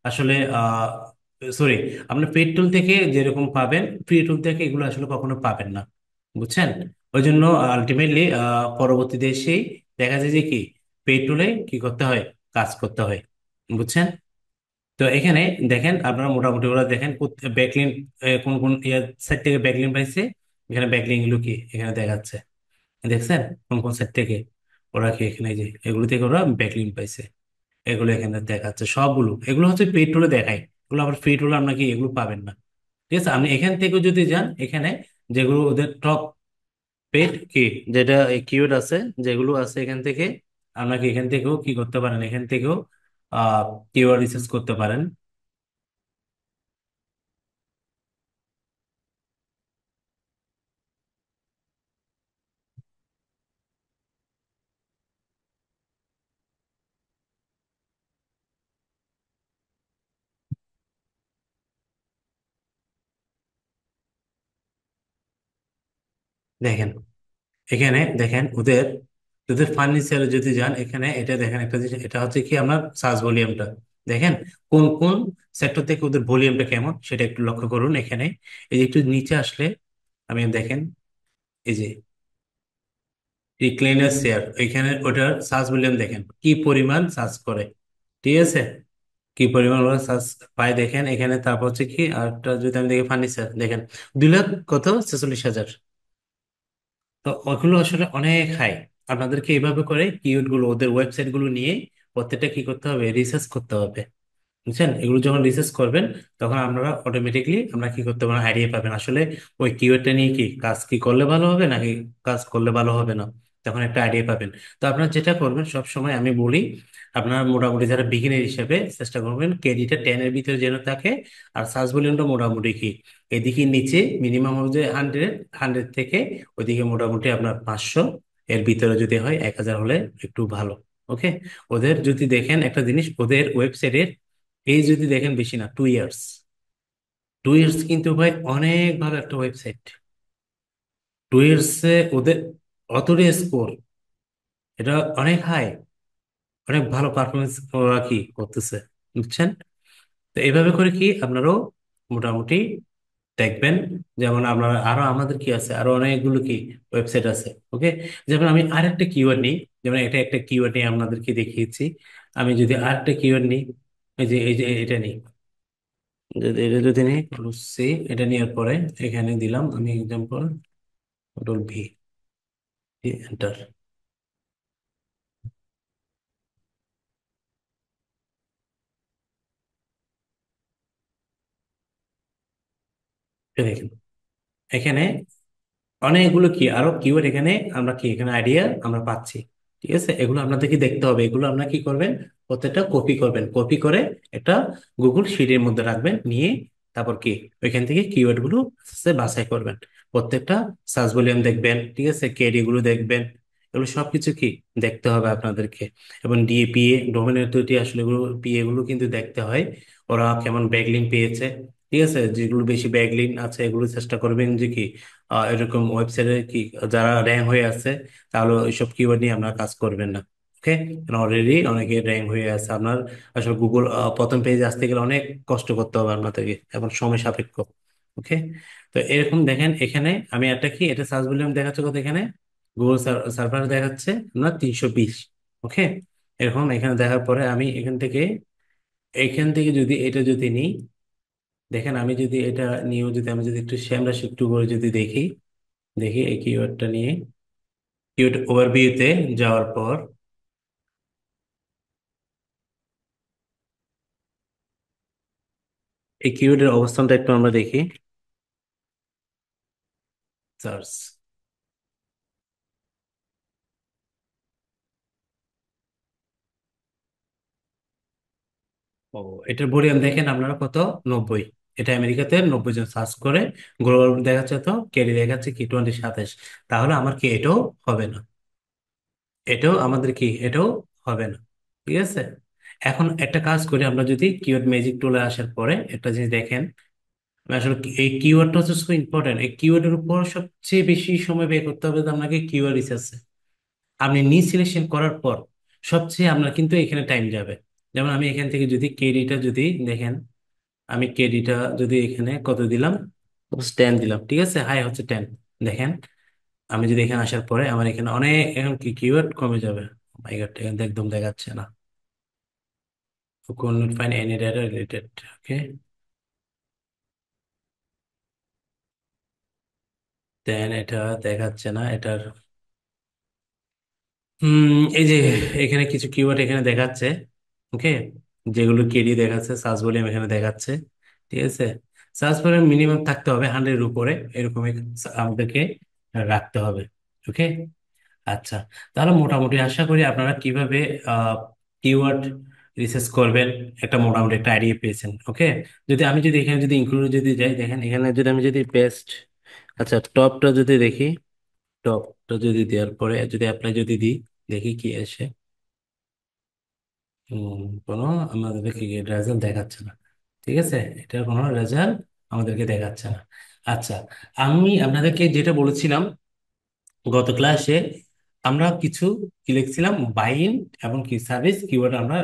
আসলে সরি, আপনি পেড টুল থেকে যেরকম পাবেন ফ্রি টুল থেকে এগুলো আসলে কখনো পাবেন না, বুঝছেন? ওই জন্য আলটিমেটলি পরবর্তীতে এসেই দেখা যায় যে কি পেড টুলে কি করতে হয়, কাজ করতে হয়, বুঝছেন? তো এখানে দেখেন আপনারা মোটামুটি ওরা দেখেন ব্যাকলিন কোন কোন সাইট থেকে ব্যাকলিন পাইছে, এখানে ব্যাকলিন গুলো কি এখানে দেখাচ্ছে, দেখছেন কোন কোন সাইট থেকে ওরা কি এখানে, এই যে এগুলো থেকে ওরা ব্যাকলিং পাইছে, এগুলো এখানে দেখাচ্ছে সবগুলো, এগুলো হচ্ছে পেড টুলে দেখায়, এগুলো আবার ফ্রি টুলে আপনাকে এগুলো পাবেন না। ঠিক আছে, আপনি এখান থেকেও যদি যান এখানে যেগুলো ওদের টপ পেড কি, যেটা কিওয়ার্ড আছে যেগুলো আছে এখান থেকে আপনাকে এখান থেকেও কি করতে পারেন, এখান থেকেও কিওয়ার্ড রিসার্চ করতে পারেন। দেখেন এখানে দেখেন ওদের, ওদের ফার্নিচারে যদি যান এখানে এটা দেখেন একটা জিনিস, এটা হচ্ছে কি আমার সার্চ ভলিউমটা, দেখেন কোন কোন সেক্টর থেকে ওদের ভলিউমটা কেমন সেটা একটু লক্ষ্য করুন এখানে। এই যে একটু নিচে আসলে আমি দেখেন, এই যে রিক্লাইনার চেয়ার, এখানে ওটার সার্চ ভলিউম দেখেন কি পরিমাণ সার্চ করে। ঠিক আছে, কি পরিমাণ ওরা সার্চ পায় দেখেন এখানে। তারপর হচ্ছে কি আরেকটা যদি আমি দেখি ফার্নিচার দেখেন 2 লাখ কত 46,000। তো ওগুলো আসলে অনেক হাই। আপনাদেরকে এইভাবে করে কিওয়ার্ড গুলো ওদের ওয়েবসাইট গুলো নিয়ে প্রত্যেকটা কি করতে হবে, রিসার্চ করতে হবে, বুঝছেন? এগুলো যখন রিসার্চ করবেন তখন আপনারা অটোমেটিকলি আমরা কি করতে পারবেন, আইডিয়া পাবেন আসলে ওই কিওয়ার্ডটা নিয়ে কি কাজ কি করলে ভালো হবে নাকি কাজ করলে ভালো হবে না, তখন একটা আইডিয়া পাবেন। তো আপনারা যেটা করবেন সব সময় আমি বলি, আপনারা মোটামুটি যারা বিগিনার হিসেবে চেষ্টা করবেন কেডিটা 10-এর ভিতরে যেন থাকে, আর সার্চ ভলিউমটা মোটামুটি কি এদিকে নিচে মিনিমাম হবে যে 100, 100 থেকে ওইদিকে মোটামুটি আপনার 500, এর ভিতরে যদি হয় 1,000 হলে একটু ভালো। ওকে, ওদের যদি দেখেন একটা জিনিস, ওদের ওয়েবসাইটের এই যদি দেখেন বেশি না 2 ইয়ার্স, 2 ইয়ার্স কিন্তু ভাই অনেক ভালো একটা ওয়েবসাইট। 2 ইয়ার্সে ওদের অতটা স্কোর, এটা অনেক হাই, অনেক ভালো পারফরমেন্স ওরা কি করতেছে, বুঝছেন? তো এইভাবে করে কি আপনারাও মোটামুটি দেখবেন। যেমন আপনারা আরো আমাদের কি আছে, আরো অনেকগুলো কি ওয়েবসাইট আছে। ওকে, যেমন আমি আরেকটা কিওয়ার্ড নিই, যেমন এটা একটা কিওয়ার্ড নিয়ে আপনাদেরকে দেখিয়েছি। আমি যদি আরেকটা কিওয়ার্ড নিই, এই যে এটা নিই, যদি এটা যদি নিই সি, এটা নেওয়ার পরে এখানে দিলাম আমি এক্সাম্পল কন্ট্রোল ভি, এন্টার। দেখেন এখানে অনেকগুলো কি আরো কিওয়ার্ড এখানে আমরা কি এখানে আইডিয়া আমরা পাচ্ছি। ঠিক আছে, এগুলো আপনাদেরকে দেখতে হবে, এগুলো আপনারা কি করবেন, প্রত্যেকটা কপি করবেন, কপি করে একটা গুগল শিটের মধ্যে রাখবেন, নিয়ে তারপর কি ওইখান থেকে কিওয়ার্ড গুলো আস্তে আস্তে বাছাই করবেন, প্রত্যেকটা সার্চ ভলিউম দেখবেন, ঠিক আছে, কেডি গুলো দেখবেন, এগুলো সবকিছু কি দেখতে হবে আপনাদেরকে। এবং ডিএপিএ ডোমেন অথরিটি আসলে এগুলো পিএ গুলো কিন্তু দেখতে হয়, ওরা কেমন ব্যাকলিং পেয়েছে। ঠিক আছে, যেগুলো বেশি ব্যাকলিং আছে এগুলো চেষ্টা করবেন যে কি এরকম ওয়েবসাইটে কি যারা র্যাঙ্ক হয়ে আছে, তাহলে ওইসব কিওয়ার্ড নিয়ে আপনার কাজ করবেন না। ওকে, অলরেডি অনেকে র্যাঙ্ক হয়ে আছে আপনার, আসলে গুগল প্রথম পেজে আসতে গেলে অনেক কষ্ট করতে হবে আপনাদেরকে এবং সময় সাপেক্ষ। ওকে, তো এরকম দেখেন এখানে আমি একটা কি এটা সার্চ ভলিউম দেখাচ্ছে কত, এখানে গুগল সার্ভার দেখাচ্ছে আপনার 320। ওকে, এরকম এখানে দেখার পরে আমি এখান থেকে যদি এটা যদি নিই, দেখেন আমি যদি এটা নিয়েও যদি আমি যদি একটু শ্যামরা একটু করে যদি দেখি, দেখি এই কিওয়ার্ডটা নিয়ে কিওয়ার্ড ওভারভিউতে যাওয়ার পর এই কিওয়ার্ডের অবস্থানটা একটু আমরা দেখি। সার্চ। ও, এটার ভলিউম দেখেন আপনারা কত? 90। এটা আমেরিকাতে 90 জন সার্চ করে গ্লোবাল দেখাচ্ছে, তো কেডি দেখাচ্ছে কি 27। তাহলে আমার কি এটাও হবে না? এটাও আমাদের কি এটাও হবে না। ঠিক আছে। এখন একটা কাজ করি, আমরা যদি কিওয়ার্ড ম্যাজিক টুলে আসার পরে একটা জিনিস দেখেন। আসলে এই কিওয়ার্ডটা হচ্ছে খুব ইম্পর্টেন্ট। এই কিওয়ার্ডের উপর সবচেয়ে বেশি সময় ব্যয় করতে হবে তো আপনাকে কিওয়ার্ড রিসার্চে। আপনি নি সিলেকশন করার পর সবচেয়ে আপনার কিন্তু এখানে টাইম যাবে। যেমন আমি এখান থেকে যদি কেডিটা যদি দেখেন, আমি কেডিটা যদি এখানে কত দিলাম, 10 দিলাম, ঠিক আছে, হাই হচ্ছে 10। দেখেন, আমি যদি এখানে আসার পরে আমার এখানে অনেক এখন কি কিওয়ার্ড কমে যাবে। মাই গড, এখানে তো একদম দেখাচ্ছে না। could not find any data related. ওকে, দেন এটা দেখাচ্ছে না এটার। এই যে এখানে কিছু কিওয়ার্ড এখানে দেখাচ্ছে। ওকে, যেগুলো কেডি দেখাচ্ছে, সার্চ ভলিউম এখানে দেখাচ্ছে। ঠিক আছে। সার্চ ভলিউম মিনিমাম থাকতে হবে 100-এর উপরে, এরকমই আমাদেরকে রাখতে হবে। ওকে। আচ্ছা, তাহলে মোটামুটি আশা করি আপনারা কিভাবে কিওয়ার্ড রিসার্চ করবেন একটা মোটামুটি একটা আইডিয়া পেয়েছেন। ওকে। যদি এখানে যদি ইনক্লুড যদি যাই, দেখেন এখানে যদি আমি যদি বেস্ট, আচ্ছা টপটা যদি দেখি, টপটা যদি দেওয়ার পরে যদি অ্যাপ্লাই যদি দিই, দেখি কি আসে। কোনো আমাদেরকে রেজাল্ট দেখাচ্ছে না। ঠিক আছে, এটার কোনো রেজাল্ট আমাদেরকে দেখাচ্ছে না। আচ্ছা, আমি আপনাদেরকে যেটা বলেছিলাম গত ক্লাসে, আমরা কিছু কি লিখছিলাম, বাইন এবং কি সার্ভিস কিওয়ার্ড আমরা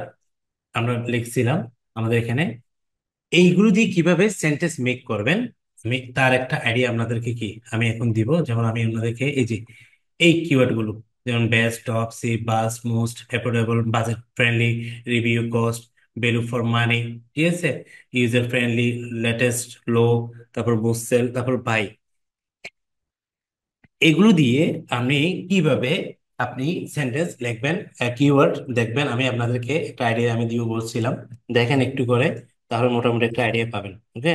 আমরা লিখছিলাম আমাদের এখানে। এইগুলো দিয়ে কিভাবে সেন্টেন্স মেক করবেন, আমি তার একটা আইডিয়া আপনাদেরকে কি আমি এখন দিব। যেমন আমি আপনাদেরকে এই যে এই কিওয়ার্ড গুলো, যেমন best, top, cheap, bus, most, affordable, budget friendly, review, cost, value for money, ঠিক আছে, ইউজার ফ্রেন্ডলি, লেটেস্ট, লো, তারপর বুস্ট সেল, তারপর বাই, এগুলো দিয়ে আপনি কিভাবে আপনি সেন্টেন্স লিখবেন, কিওয়ার্ড দেখবেন। আমি আপনাদেরকে একটা আইডিয়া আমি দিব বলছিলাম, দেখেন একটু করে, তাহলে মোটামুটি একটা আইডিয়া পাবেন। ওকে।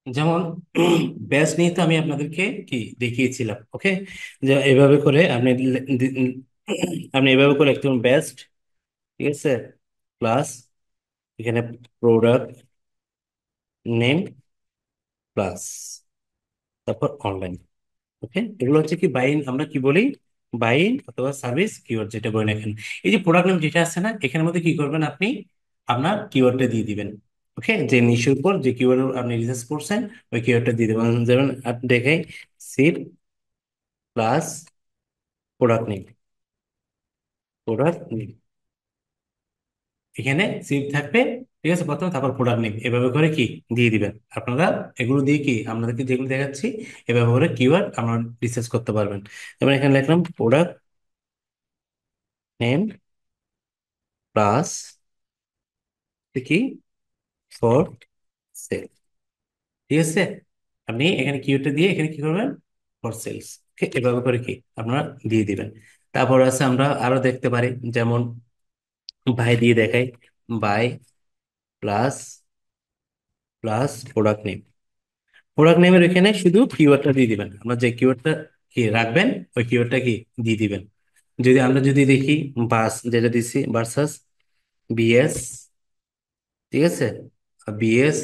যেমন ব্যাস নিয়ে তো আমি আপনাদেরকে কি দেখিয়েছিলাম। ওকে, যে এভাবে করে আপনি আপনি এভাবে করে একদম বেস্ট, ঠিক আছে, প্লাস এখানে প্রোডাক্ট নেম প্লাস তারপর অনলাইন। ওকে, এগুলো হচ্ছে কি বাইন, আমরা কি বলি, বাইন অথবা সার্ভিস কিওয়ার্ড যেটা বলেন এখানে। এই যে প্রোডাক্ট নেম যেটা আছে না, এখানের মধ্যে কি করবেন আপনি, আপনার কিওয়ার্ডটা দিয়ে দিবেন। ওকে, যে নিশের উপর যে কিওয়ার্ড আপনি রিসার্চ করছেন ওই কিওয়ার্ডটা দিয়ে দেবেন। যেমন আপনি দেখেন seat plus product name, product name, এখানে সিট থাকবে, ঠিক আছে, প্রথমে, তারপর প্রোডাক্ট নেম, এভাবে করে কি দিয়ে দিবেন আপনারা। এগুলো দিয়ে কি আপনাদেরকে যেগুলো দেখাচ্ছি এভাবে করে কিওয়ার্ড আপনারা রিসার্চ করতে পারবেন। যেমন এখানে লিখলাম প্রোডাক্ট নেম প্লাস কি ফর সেল, ঠিক আছে। আপনি এখানে কিওয়ার্ডটা দিয়ে এখানে কি করবেন, ফর সেলস, এভাবে করে কি আপনারা দিয়ে দিবেন। তারপর আছে আমরা আরো দেখতে পারি, যেমন বাই দিয়ে দেখাই, by plus plus product name. Product নেমের এখানে শুধু কিওয়ার্ডটা দিয়ে দিবেন, আমরা যে কিওয়ার্ডটা কি রাখবেন ওই কিওয়ার্ডটা কি দিয়ে দিবেন। যদি আমরা যদি দেখি বাস যেটা দিচ্ছি ভার্সাস বিএস, ঠিক আছে, বিএস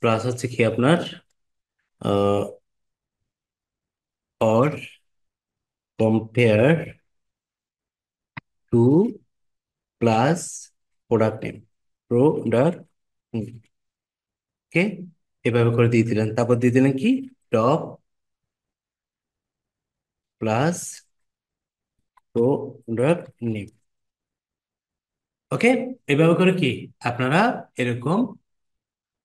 প্লাস হচ্ছে কি আপনার or compare to plus product name, product, okay, এভাবে করে দিয়ে দিলেন। তারপর দিয়ে দিলেন কি top plus product name. Okay, এভাবে করে কি আপনারা এরকম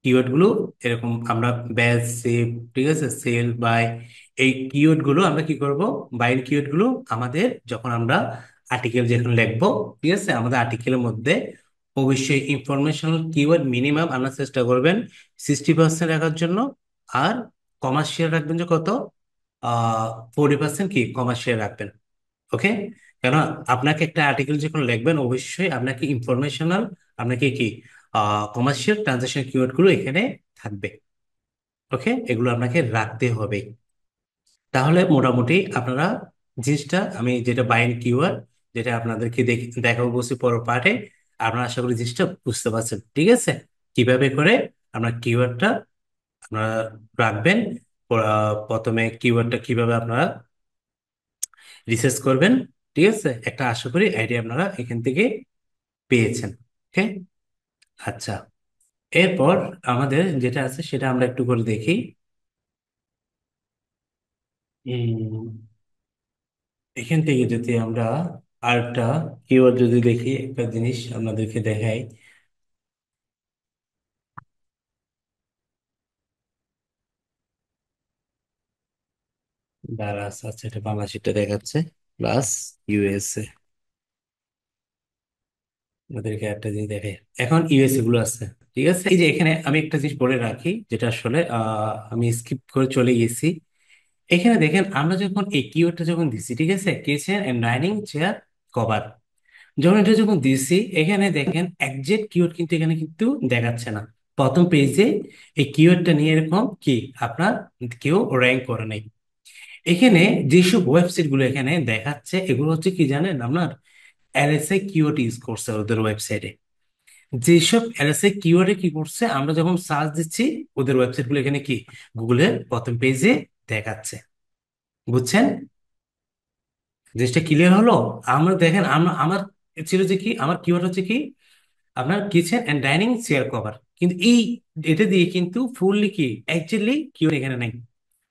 কিওয়ার্ড গুলো, এরকম আমরা ব্যাচ সেভ, ঠিক আছে, সেল বাই, এই কিওয়ার্ড গুলো আমরা কি করব, বাইরের কিওয়ার্ড গুলো আমাদের যখন আমরা আর্টিকেল যখন লিখবো, ঠিক আছে, আমাদের আর্টিকেলের মধ্যে অবশ্যই ইনফরমেশনাল কিওয়ার্ড মিনিমাম আনার চেষ্টা করবেন 60% রাখার জন্য। আর কমার্শিয়াল রাখবেন যে কত, 40% কি কমার্শিয়াল রাখবেন। ওকে, কেন, আপনাকে একটা আর্টিকেল যখন লিখবেন অবশ্যই আপনাকে ইনফরমেশনাল, আপনাকে কি কমার্শিয়াল ট্রানজাকশন কিওয়ার্ড গুলো এখানে থাকবে। ওকে, এগুলো আপনাকে রাখতে হবে। তাহলে মোটামুটি আপনারা জিনিসটা, আমি যেটা বাইন কিওয়ার্ড, যেটা আপনাদেরকে দেখাবো বলছি পরের পার্টে, আপনারা আশা করি জিনিসটা বুঝতে পারছেন, ঠিক আছে, কিভাবে করে আপনার কিওয়ার্ডটা আপনারা রাখবেন। প্রথমে কিওয়ার্ডটা কিভাবে আপনারা রিসার্চ করবেন, ঠিক আছে, একটা আশা করি আইডিয়া আপনারা এখান থেকে পেয়েছেন। ওকে, আচ্ছা, এরপর আমাদের যেটা আছে সেটা আমরা একটু করে দেখি। এখান থেকে যদি আমরা আরেকটা কিওয়ার্ড যদি দেখি, একটা জিনিস আপনাদেরকে দেখাই। দাঁড়াস, আচ্ছা, এটা বাংলাদেশিটা দেখাচ্ছে, প্লাস ইউএসএ। আমাদেরকে একটা জিনিস দেখে, এখন ইউএসএ গুলো আছে, ঠিক আছে। এই যে এখানে আমি একটা জিনিস বলে রাখি, যেটা আসলে আমি স্কিপ করে চলে গেছি। এখানে দেখেন, আমরা যখন এই কিওয়ার্ডটা যখন দিছি, ঠিক আছে, kitchen and dining chair cover, যখন এটা যখন দিছি, এখানে দেখেন একজেক্ট কিওয়ার্ড কিন্তু এখানে কিন্তু দেখাচ্ছে না। প্রথম পেজে এই কিওয়ার্ডটা নিয়ে এরকম কি আপনার কেউ র্যাঙ্ক করে নাই। এখানে যেসব ওয়েবসাইট গুলো এখানে দেখাচ্ছে, এগুলো হচ্ছে কি জানেন, আপনার এলএসআই কিওয়ার্ড ইউজ করছে ওদের ওয়েবসাইটে। যেসব এলএসআই কিওয়ার্ডে কি করছে, আমরা যখন সার্চ দিচ্ছি, ওদের ওয়েবসাইট গুলো এখানে কি গুগলের প্রথম পেজে দেখাচ্ছে। বুঝছেন, জিনিসটা ক্লিয়ার হলো? আমরা দেখেন, আমার ছিল যে কি, আমার কিওয়ার্ড হচ্ছে কি আপনার kitchen and dining chair cover, কিন্তু এই এটা দিয়ে কিন্তু ফুললি কি অ্যাকচুয়ালি কিওয়ার্ড এখানে নাই।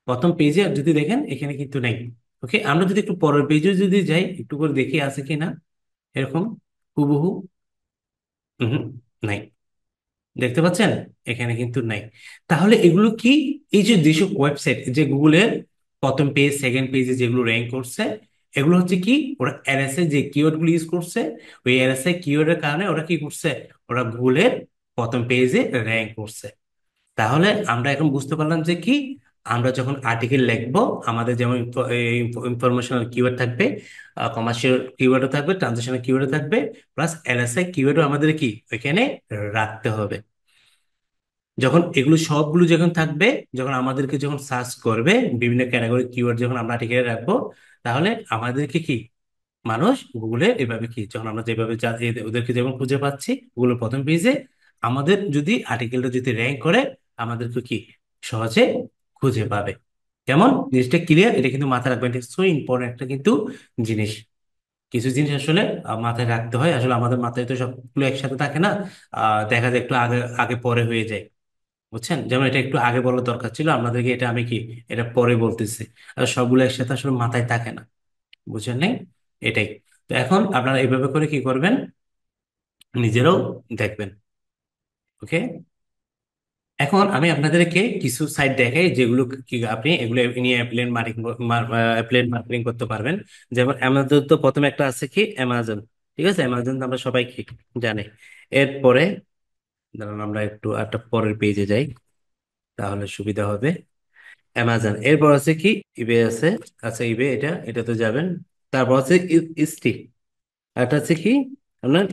প্রথম পেজে যদি দেখেন এখানে কিন্তু নাই। ওকে, আমরা যদি একটু পরের পেজে যদি যাই, একটু করে দেখি আছে কিনা এরকম হুবহু। হুম, নাই। দেখতে পাচ্ছেন, এখানে কিন্তু নাই। তাহলে এগুলো কি, এই যে যেসব ওয়েবসাইট যে গুগলের প্রথম পেজ সেকেন্ড পেজে যেগুলো র্যাঙ্ক করছে, এগুলো হচ্ছে কি, ওরা এরএসএ যে কিওয়ার্ড গুলো ইউজ করছে, ওই এরএসএ কিওয়ার্ডের কারণে ওরা কি করছে, ওরা গুগলের প্রথম পেজে র্যাঙ্ক করছে। তাহলে আমরা এখন বুঝতে পারলাম যে কি, আমরা যখন আর্টিকেল লিখবো, আমাদের যেমন ইনফরমেশনাল কিওয়ার্ড থাকবে, কমার্শিয়াল কিওয়ার্ডও থাকবে, ট্রানজেকশনাল কিওয়ার্ডও থাকবে, প্লাস এলএসআই কিওয়ার্ডও আমাদের কি ওইখানে রাখতে হবে। যখন এগুলো সবগুলো যখন থাকবে, যখন আমাদেরকে যখন সার্চ করবে, বিভিন্ন ক্যাটাগরি কিওয়ার্ড যখন আমরা আর্টিকেলে রাখবো, তাহলে আমাদেরকে কি মানুষ গুগলে এভাবে কি, যখন আমরা যেভাবে ওদেরকে যখন খুঁজে পাচ্ছি গুগলের প্রথম পেজে, আমাদের যদি আর্টিকেলটা যদি র্যাঙ্ক করে, আমাদেরকে কি সহজে খুঁজে পাবে। কেমন, জিনিসটা ক্লিয়ার? এটা কিন্তু মাথায় রাখবেন, এটা সো ইম্পর্টেন্ট একটা কিন্তু জিনিস। কিছু জিনিস আসলে মাথায় রাখতে হয়, আসলে আমাদের মাথায় তো সবগুলো একসাথে থাকে না। দেখা যায় একটু আগে আগে পরে হয়ে যায়। বুঝছেন, যেমন এটা একটু আগে বলার দরকার ছিল আপনাদেরকে, এটা আমি কি এটা পরে বলতেছি। আর সবগুলো একসাথে আসলে মাথায় থাকে না, বুঝছেন নাই? এটাই। তো এখন আপনারা এইভাবে করে কি করবেন, নিজেরাও দেখবেন। ওকে, এখন আমি আপনাদেরকে কিছু সাইট দেখাই যেগুলো কি আপনি এগুলো নিয়ে অ্যাফিলিয়েট মার্কেটিং, অ্যাফিলিয়েট মার্কেটিং করতে পারবেন। যেমন অ্যামাজন, তো প্রথমে একটা আছে কি অ্যামাজন, ঠিক আছে, অ্যামাজন তো আমরা সবাই কি জানি। এরপরে ধরুন আমরা একটু একটা পরের পেজে যাই, তাহলে সুবিধা হবে। অ্যামাজন, এরপর আছে কি ইবে আছে। আচ্ছা, ইবে এটা এটা তো যাবেন। তারপর আছে ইস্টি, এটা আছে কি আপনার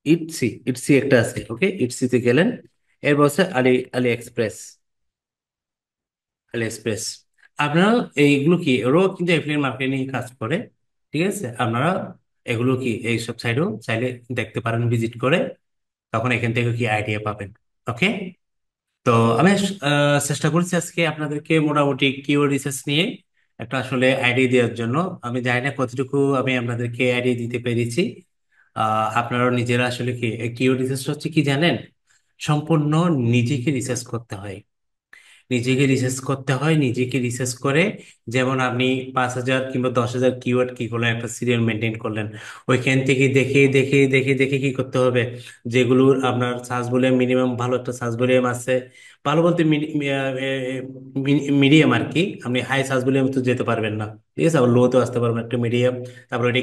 ইটসি, ইটসি একটা আছে, ওকে, ইটসিতে গেলেন। এরপর আছে আলি এক্সপ্রেস, আলি এক্সপ্রেস। আপনারা এইগুলো কি, ওরাও কিন্তু এফিলিয়েট মার্কেটিং কাজ করে, ঠিক আছে। আপনারা এগুলো কি এইসব সাইডও চাইলে দেখতে পারেন ভিজিট করে, তখন এখান থেকে কি আইডিয়া পাবেন। ওকে, তো আমি চেষ্টা করছি আজকে আপনাদেরকে মোটামুটি কিওয়ার্ড রিসার্চ নিয়ে একটা আসলে আইডিয়া দেওয়ার জন্য। আমি জানি না কতটুকু আমি আপনাদেরকে আইডিয়া দিতে পেরেছি। আপনারা নিজেরা আসলে কি কিওয়ার্ড রিসার্চ হচ্ছে কি জানেন, সম্পূর্ণ নিজেকে রিসার্চ করতে হয়। নিজেকে রিসার্চ করতে হয়, নিজেকে রিসার্চ করে, যেমন আপনি 5,000 কিংবা 10,000 কিওয়ার্ড কি করলেন, একটা সিরিয়াল মেনটেন করলেন, ওইখান থেকে দেখে দেখে দেখে দেখে কি করতে হবে, যেগুলোর আপনার সার্চ ভলিউম মিনিমাম, ভালো একটা সার্চ ভলিউম আছে, ভালো বলতে মিডিয়াম আর কি, আপনি হাই সার্চ ভলিউম তো যেতে পারবেন না, ঠিক আছে, আবার লো তো আসতে পারবেন, একটা মিডিয়াম। তারপর এটা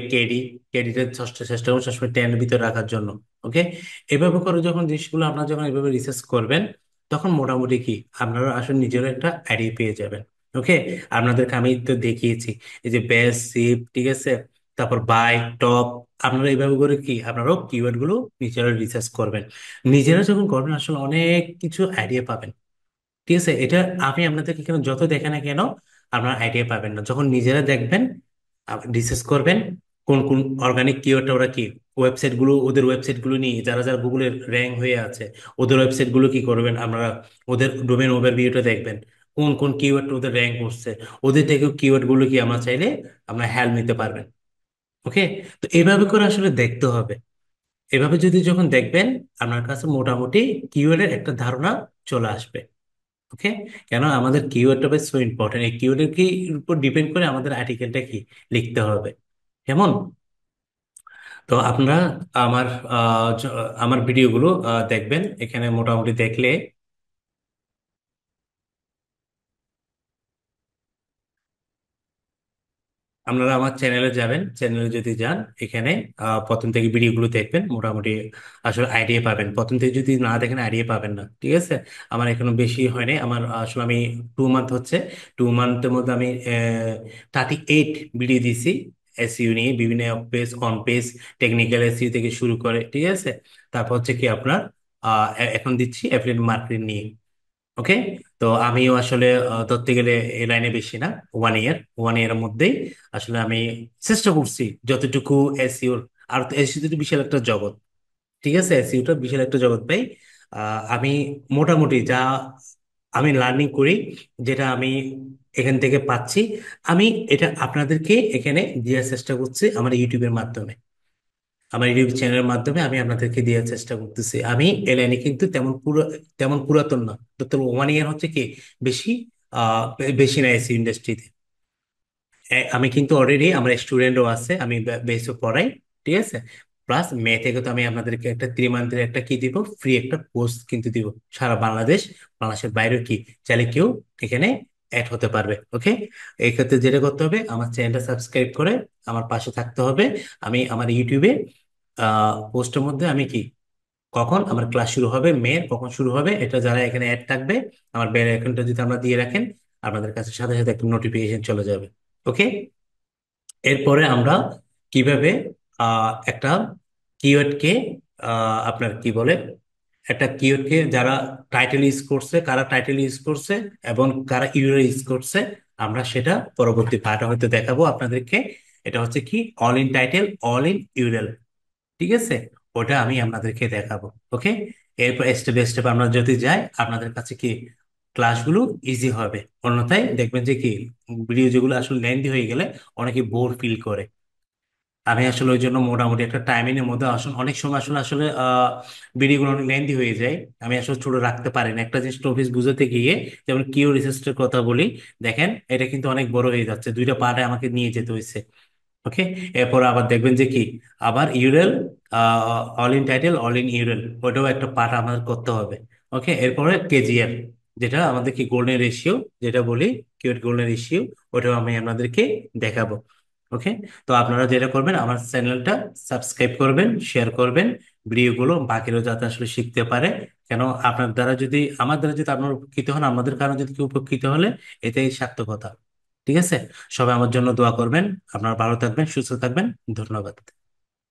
কেডিটা চেষ্টা করুন সবসময় 10 এর ভিতরে রাখার জন্য। ওকে, এভাবে করে যখন জিনিসগুলো আপনার যখন এভাবে রিসার্চ করবেন, তখন মোটামুটি কি আপনারা আসলে নিজেরও একটা আইডিয়া পেয়ে যাবেন। ওকে, আপনাদেরকে আমি তো দেখিয়েছি, এই যে বেস, সিপ, ঠিক আছে, তারপর বাই, টপ, আপনারা এইভাবে করে কি আপনারাও কিওয়ার্ড গুলো নিজেরা রিসার্চ করবেন। নিজেরা যখন করবেন আসলে অনেক কিছু আইডিয়া পাবেন। ঠিক আছে, এটা আমি আপনাদেরকে কেন যত দেখে না কেন আপনার আইডিয়া পাবেন না, যখন নিজেরা দেখবেন, রিসার্চ করবেন, কোন কোন অর্গানিক কিওয়ার্ড, ওরা কি ওয়েবসাইট গুলো, ওদের ওয়েবসাইট গুলো নিয়ে যারা যারা গুগলে র্যাঙ্ক হয়ে আছে, ওদের ওয়েবসাইট গুলো কি করবেন আপনারা, ওদের ডোমেন ওভারভিউটা দেখবেন, কোন কোন কিওয়ার্ড ওদের র্যাঙ্ক করছে, ওদের থেকে কিওয়ার্ড গুলো কি আমরা চাইলে আমরা হেল্প নিতে পারবেন। ওকে, তো এইভাবে করে আসলে দেখতে হবে। এভাবে যদি যখন দেখবেন, আপনার কাছে মোটামুটি কিওয়ার্ডের একটা ধারণা চলে আসবে। ওকে, কেন আমাদের কিওয়ার্ডটা বেশ সো ইম্পর্টেন্ট, এই কিওয়ার্ডের কি উপর ডিপেন্ড করে আমাদের আর্টিকেলটা কি লিখতে হবে। কেমন? তো আপনারা আমার আমার ভিডিওগুলো দেখবেন, এখানে মোটামুটি দেখলে আপনারা আমার চ্যানেলে যাবেন, চ্যানেলে যদি যান, এখানে প্রথম থেকে ভিডিওগুলো দেখবেন, মোটামুটি আসলে আইডিয়া পাবেন। প্রথম থেকে যদি না দেখেন আইডিয়া পাবেন না, ঠিক আছে। আমার এখনো বেশি হয়নি, আমার আসলে আমি 2 মান্থ হচ্ছে, 2 মান্থের মধ্যে আমি 38 ভিডিও দিছি এসইউ নিয়ে, বিভিন্ন page, on page, technical SU থেকে শুরু করে, ঠিক আছে। তারপর হচ্ছে কি আপনার এখন দিচ্ছি অ্যাফিলিয়েট মার্কেটিং নিয়ে। ওকে, তো আমিও আসলে ধরতে গেলে এই লাইনে বেশি না, 1 ইয়ার, 1 ইয়ারের মধ্যেই আসলে আমি চেষ্টা করছি যতটুকু এসইওর, আর তো এসইও তো বিশাল একটা জগৎ, ঠিক আছে, এসইওটা বিশাল একটা জগৎ ভাই। আমি মোটামুটি যা আমি লার্নিং করি, যেটা আমি এখান থেকে পাচ্ছি, আমি এটা আপনাদেরকে এখানে দেওয়ার চেষ্টা করছি আমার ইউটিউবের মাধ্যমে, আমার ইউটিউব চ্যানেলের মাধ্যমে আমি আপনাদেরকে দেওয়ার চেষ্টা করতেছি। আমি এই লাইনে কিন্তু তেমন পুরাতন না, তো 1 ইয়ার হচ্ছে কি বেশি, বেশি না এসি ইন্ডাস্ট্রিতে। আমি কিন্তু অলরেডি আমার স্টুডেন্টও আছে, আমি বেসও পড়াই, ঠিক আছে। প্লাস মে থেকে তো আমি আপনাদেরকে একটা 3 মান্থের একটা কি দিব, ফ্রি একটা কোর্স কিন্তু দিব, সারা বাংলাদেশ, বাংলাদেশের বাইরেও কি চাইলে কেউ এখানে অ্যাড হতে পারবে। ওকে, এই ক্ষেত্রে যেটা করতে হবে, আমার চ্যানেলটা সাবস্ক্রাইব করে আমার পাশে থাকতে হবে। আমি আমার ইউটিউবে পোস্টের মধ্যে আমি কি কখন আমার ক্লাস শুরু হবে, মে কখন শুরু হবে, এটা যারা এখানে অ্যাড থাকবে, আমার বেল আইকনটা যদি আমরা দিয়ে রাখেন, আপনাদের কাছে সাথে সাথে একটা নোটিফিকেশন চলে যাবে। ওকে, এরপরে আমরা কিভাবে একটা কিওয়ার্ডকে আপনার কি বলে, একটা কিওয়ার্ডকে যারা টাইটেল ইউজ করছে, কারা টাইটেল ইউজ করছে এবং কারা ইউআরএল ইউজ করছে, আমরা সেটা পরবর্তী পার্টে হয়তো দেখাবো আপনাদেরকে। এটা হচ্ছে কি all in title, all in URL, ঠিক আছে, ওটা আমি আপনাদেরকে দেখাবো। ওকে, এরপর স্টেপ বাই স্টেপ আমরা যদি যাই, আপনাদের কাছে কি ক্লাসগুলো ইজি হবে। অন্যথায় দেখবেন যে কি ভিডিও যেগুলো আসলে লেন্দি হয়ে গেলে অনেকে বোর ফিল করে। আমি আসলে ওই জন্য মোটামুটি একটা টাইমিংয়ের মধ্যে আসলে অনেক সময় আসলে আসলে ভিডিওগুলো অনেক লেন্দি হয়ে যায়, আমি আসলে ছোট রাখতে পারি না। একটা জিনিস টপিক বুঝাতে গিয়ে, যেমন কিউ রিসার্চের কথা বলি, দেখেন এটা কিন্তু অনেক বড় হয়ে যাচ্ছে, 2টা পার্টে আমাকে নিয়ে যেতে হয়েছে। ওকে, এরপর আবার দেখবেন যে কি আবার Eurail, all in title, all in Eurail, ওটাও একটা পার্ট আমাদের করতে হবে। ওকে, এরপরে কেজিএফ, যেটা আমাদের কি গোল্ডেন রেশিও, যেটা বলি কিউট গোল্ডেন রেশিও, ওটাও আমি আপনাদেরকে দেখাবো। ওকে, তো আপনারা যেটা করবেন, আমার চ্যানেলটা সাবস্ক্রাইব করবেন, শেয়ার করবেন ভিডিওগুলো, বাকিরাও যাতে আসলে শিখতে পারে। কেন আপনার দ্বারা যদি, আমার দ্বারা যদি আপনার উপকৃত হন, আমাদের কারণে যদি কেউ উপকৃত হলে এটাই সার্থকতা। ঠিক আছে, সবাই আমার জন্য দোয়া করবেন। আপনারা ভালো থাকবেন, সুস্থ থাকবেন, ধন্যবাদ।